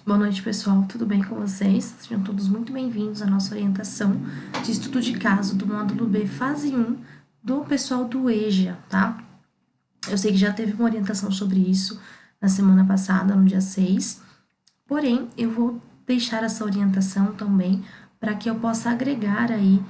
Boa noite, pessoal. Tudo bem com vocês? Sejam todos muito bem-vindos à nossa orientação de estudo de caso do módulo B, fase 1, do pessoal do EJA, tá? Eu sei que já teve uma orientação sobre isso na semana passada, no dia 6, porém, eu vou deixar essa orientação também para que eu possa agregar aí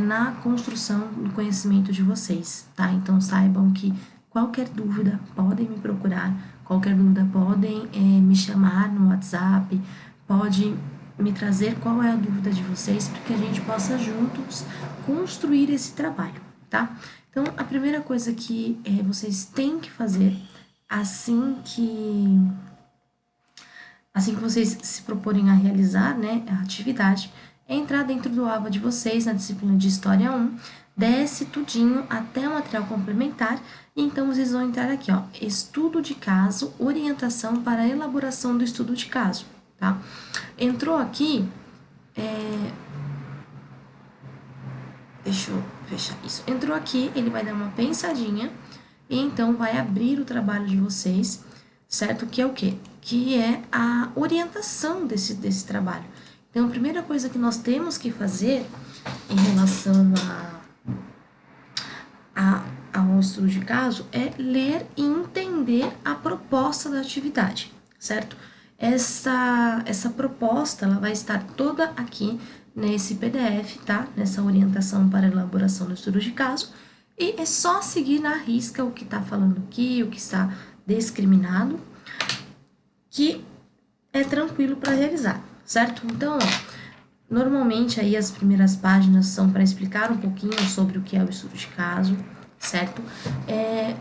na construção do conhecimento de vocês, tá? Então, saibam que qualquer dúvida podem me procurar, qualquer dúvida podem me chamar no WhatsApp, pode me trazer qual é a dúvida de vocês, para que a gente possa juntos construir esse trabalho, tá? Então, a primeira coisa que vocês têm que fazer assim que vocês se proporem a realizar, né, a atividade, é entrar dentro do AVA de vocês, na disciplina de História 1, desce tudinho até o material complementar, e então vocês vão entrar aqui, ó, estudo de caso, orientação para a elaboração do estudo de caso, tá? Entrou aqui, deixa eu fechar isso, entrou aqui, ele vai dar uma pensadinha, e então vai abrir o trabalho de vocês, certo? Que é o quê? Que é a orientação desse trabalho. Então, a primeira coisa que nós temos que fazer em relação ao estudo de caso é ler e entender a proposta da atividade, certo? Essa proposta, ela vai estar toda aqui nesse PDF, tá? Nessa orientação para elaboração do estudo de caso, e é só seguir na risca o que está falando aqui, o que está discriminado, que é tranquilo para realizar, certo? Então, ó, normalmente aí as primeiras páginas são para explicar um pouquinho sobre o que é o estudo de caso, certo?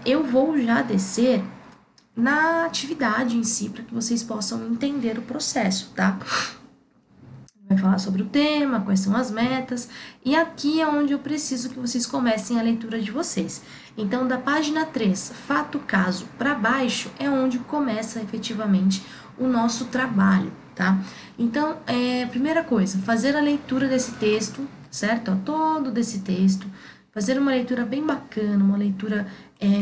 Eu vou já descer na atividade em si, para que vocês possam entender o processo, tá? Vai falar sobre o tema, quais são as metas, e aqui é onde eu preciso que vocês comecem a leitura de vocês. Então, da página 3, fato caso, para baixo, é onde começa efetivamente o nosso trabalho, tá? Então, primeira coisa, fazer a leitura desse texto, certo? Ó, todo desse texto, fazer uma leitura bem bacana, uma leitura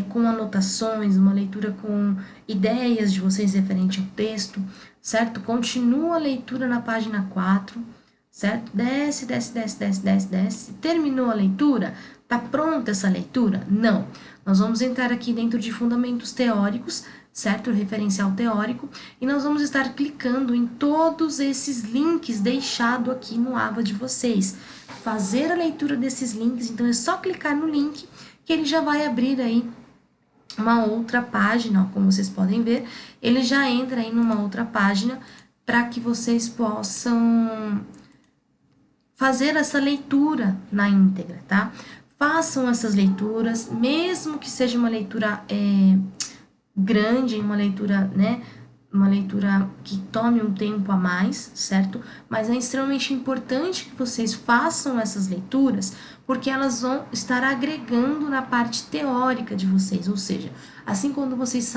com anotações, uma leitura com ideias de vocês referente ao texto, certo? Continua a leitura na página 4, certo? Desce, desce, desce, desce, desce, desce. Terminou a leitura? Tá pronta essa leitura? Não. Nós vamos entrar aqui dentro de fundamentos teóricos, certo? Referencial teórico, e nós vamos estar clicando em todos esses links deixados aqui no aba de vocês. Fazer a leitura desses links, então é só clicar no link que ele já vai abrir aí uma outra página, ó, como vocês podem ver, ele já entra aí numa outra página para que vocês possam fazer essa leitura na íntegra, tá? Façam essas leituras, mesmo que seja uma leitura grande, uma leitura, né, uma leitura que tome um tempo a mais, certo? Mas é extremamente importante que vocês façam essas leituras, porque elas vão estar agregando na parte teórica de vocês, ou seja, assim quando vocês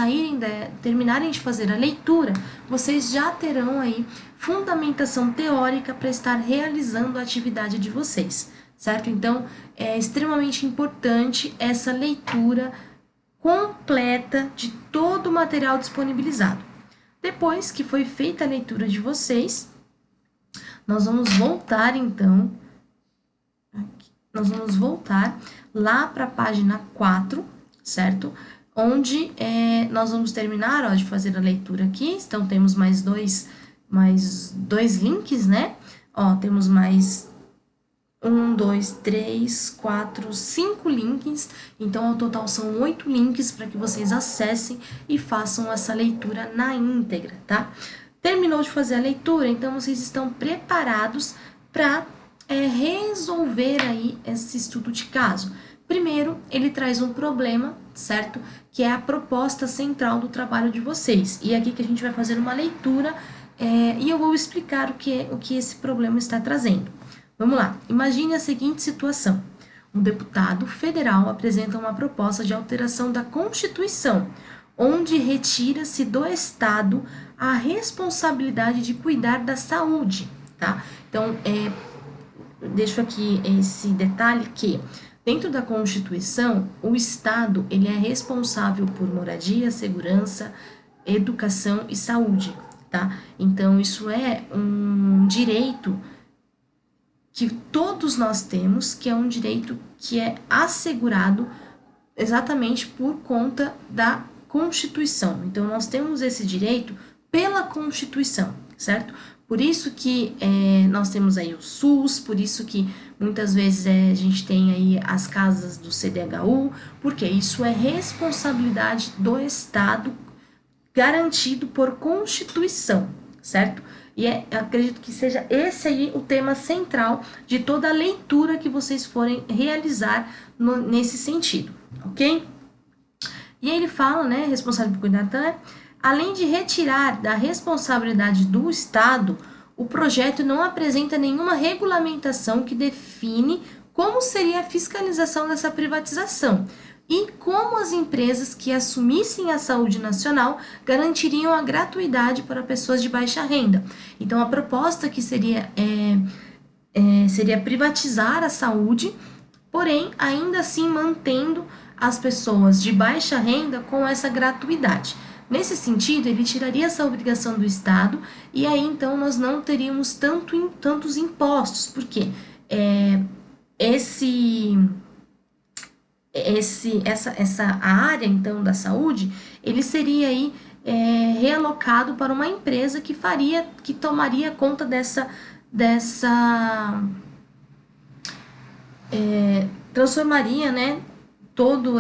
terminarem de fazer a leitura, vocês já terão aí fundamentação teórica para estar realizando a atividade de vocês, certo? Então, é extremamente importante essa leitura completa de todo o material disponibilizado. Depois que foi feita a leitura de vocês, nós vamos voltar então, nós vamos voltar lá para a página 4, certo? Onde nós vamos terminar, ó, de fazer a leitura aqui, então temos mais dois links, né? Ó, temos mais 1, 2, 3, 4, 5 links, então ao total são 8 links para que vocês acessem e façam essa leitura na íntegra, tá? Terminou de fazer a leitura, então vocês estão preparados para resolver aí esse estudo de caso. Primeiro, ele traz um problema, certo? Que é a proposta central do trabalho de vocês. E é aqui que a gente vai fazer uma leitura e eu vou explicar o que esse problema está trazendo. Vamos lá, imagine a seguinte situação. Um deputado federal apresenta uma proposta de alteração da Constituição, onde retira-se do Estado a responsabilidade de cuidar da saúde, tá? Então, deixo aqui esse detalhe que, dentro da Constituição, o Estado ele é responsável por moradia, segurança, educação e saúde, tá? Então, isso é um direito que todos nós temos, que é um direito que é assegurado exatamente por conta da Constituição. Então, nós temos esse direito pela Constituição, certo? Por isso que nós temos aí o SUS, por isso que muitas vezes a gente tem aí as casas do CDHU, porque isso é responsabilidade do Estado garantido por Constituição, certo? E acredito que seja esse aí o tema central de toda a leitura que vocês forem realizar nesse sentido, ok? E aí ele fala, né, responsável por cuidar, além de retirar da responsabilidade do Estado, o projeto não apresenta nenhuma regulamentação que define como seria a fiscalização dessa privatização e como as empresas que assumissem a saúde nacional garantiriam a gratuidade para pessoas de baixa renda. Então, a proposta que seria privatizar a saúde, porém, ainda assim mantendo as pessoas de baixa renda com essa gratuidade. Nesse sentido, ele tiraria essa obrigação do Estado e aí, então, nós não teríamos tantos impostos, porque essa área, então, da saúde, ele seria aí realocado para uma empresa que tomaria conta transformaria, né, todo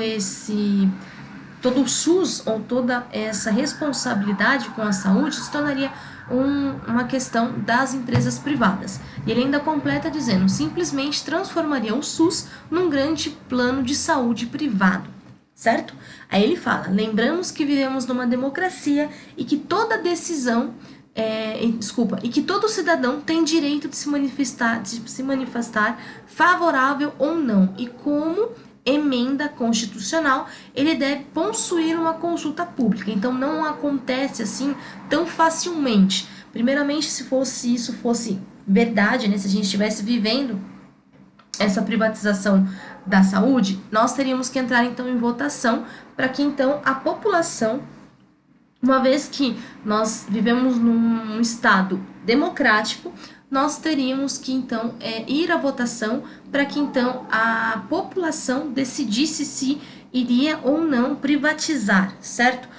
o SUS ou toda essa responsabilidade com a saúde se tornaria uma questão das empresas privadas. E ele ainda completa dizendo, simplesmente transformaria o SUS num grande plano de saúde privado, certo? Aí ele fala, lembramos que vivemos numa democracia e que toda decisão, e que todo cidadão tem direito de se manifestar favorável ou não, e como emenda constitucional, ele deve possuir uma consulta pública. Então, não acontece assim tão facilmente. Primeiramente, se isso fosse verdade, né, se a gente estivesse vivendo essa privatização da saúde, nós teríamos que entrar, então, em votação para que, então, a população, uma vez que nós vivemos num estado democrático, nós teríamos que, então, ir à votação para que, então, a população decidisse se iria ou não privatizar, certo?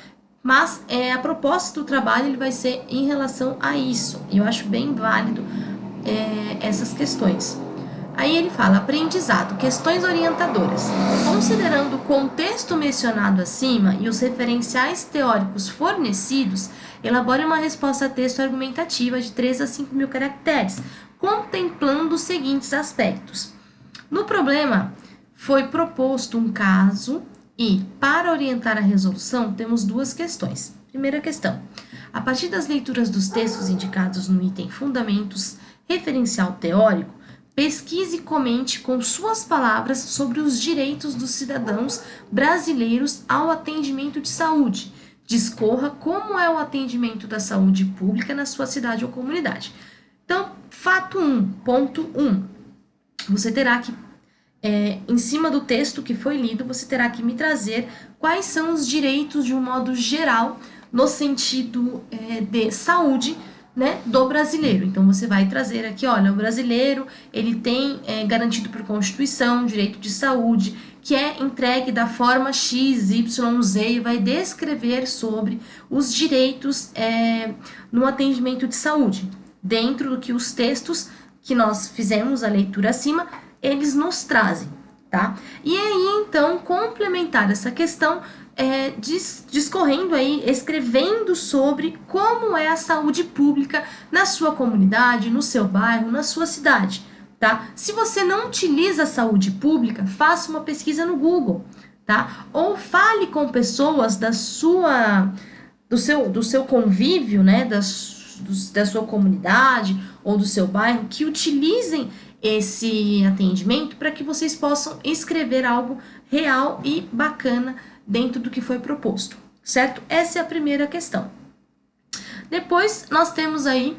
Mas a proposta do trabalho ele vai ser em relação a isso. E eu acho bem válido essas questões. Aí ele fala, aprendizado, questões orientadoras. Considerando o contexto mencionado acima e os referenciais teóricos fornecidos, elabore uma resposta a texto argumentativa de 3 a 5 mil caracteres, contemplando os seguintes aspectos. No problema, foi proposto um caso e, para orientar a resolução, temos 2 questões. Primeira questão, a partir das leituras dos textos indicados no item Fundamentos, referencial teórico, pesquise e comente com suas palavras sobre os direitos dos cidadãos brasileiros ao atendimento de saúde. Discorra como é o atendimento da saúde pública na sua cidade ou comunidade. Então, fato 1, ponto 1. Você terá que, em cima do texto que foi lido, você terá que me trazer quais são os direitos de um modo geral no sentido de saúde, né, do brasileiro. Então, você vai trazer aqui, olha, o brasileiro, ele tem garantido por Constituição, direito de saúde, que é entregue da forma X, Y, Z, e vai descrever sobre os direitos no atendimento de saúde, dentro do que os textos que nós fizemos a leitura acima, eles nos trazem, tá? E aí, então, complementar essa questão discorrendo aí, escrevendo sobre como é a saúde pública na sua comunidade, no seu bairro, na sua cidade, tá? Se você não utiliza a saúde pública, faça uma pesquisa no Google, tá? Ou fale com pessoas do seu convívio, né, da sua comunidade ou do seu bairro que utilizem esse atendimento para que vocês possam escrever algo real e bacana dentro do que foi proposto, certo? Essa é a primeira questão. Depois, nós temos aí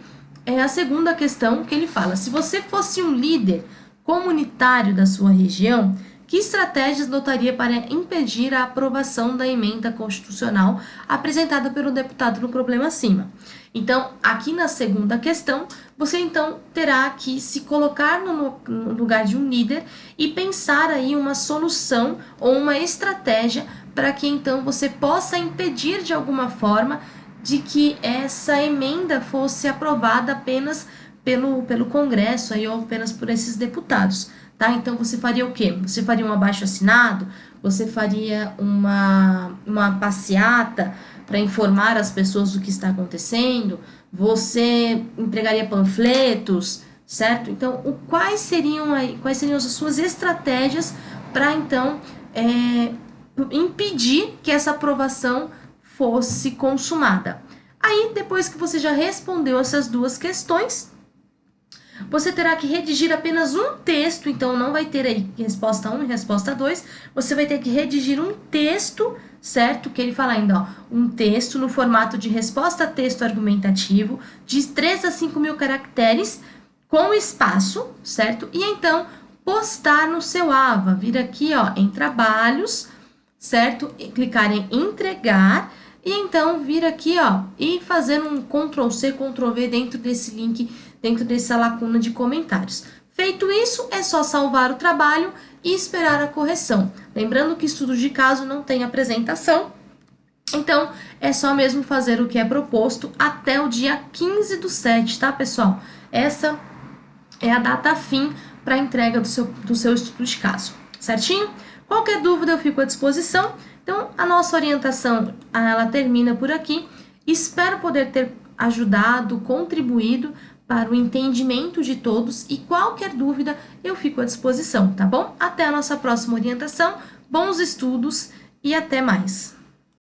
a segunda questão que ele fala, se você fosse um líder comunitário da sua região, que estratégias adotaria para impedir a aprovação da emenda constitucional apresentada pelo deputado no problema acima? Então, aqui na segunda questão, você então terá que se colocar no lugar de um líder e pensar aí uma solução ou uma estratégia para que então você possa impedir de alguma forma de que essa emenda fosse aprovada apenas pelo Congresso aí, ou apenas por esses deputados, tá? Então, você faria o quê? Você faria um abaixo-assinado? Você faria uma passeata para informar as pessoas do que está acontecendo? Você entregaria panfletos, certo? Então, quais seriam as suas estratégias para, então, impedir que essa aprovação fosse consumada? Aí, depois que você já respondeu essas duas questões, você terá que redigir apenas um texto, então não vai ter aí resposta 1 e resposta 2, você vai ter que redigir um texto, certo? Que ele fala ainda, ó, um texto no formato de resposta a texto argumentativo, de 3 a 5 mil caracteres, com espaço, certo? E então, postar no seu AVA, vir aqui, ó, em trabalhos, certo? E clicar em entregar, e então vir aqui, ó, e fazer um Ctrl+C, Ctrl+V dentro desse link, dentro dessa lacuna de comentários. Feito isso, é só salvar o trabalho e esperar a correção. Lembrando que estudos de caso não tem apresentação, então é só mesmo fazer o que é proposto até o dia 15/7, tá, pessoal? Essa é a data fim para a entrega do seu estudo de caso, certinho? Qualquer dúvida eu fico à disposição. Então, a nossa orientação, ela termina por aqui. Espero poder ter ajudado, contribuído para o entendimento de todos e qualquer dúvida eu fico à disposição, tá bom? Até a nossa próxima orientação, bons estudos e até mais!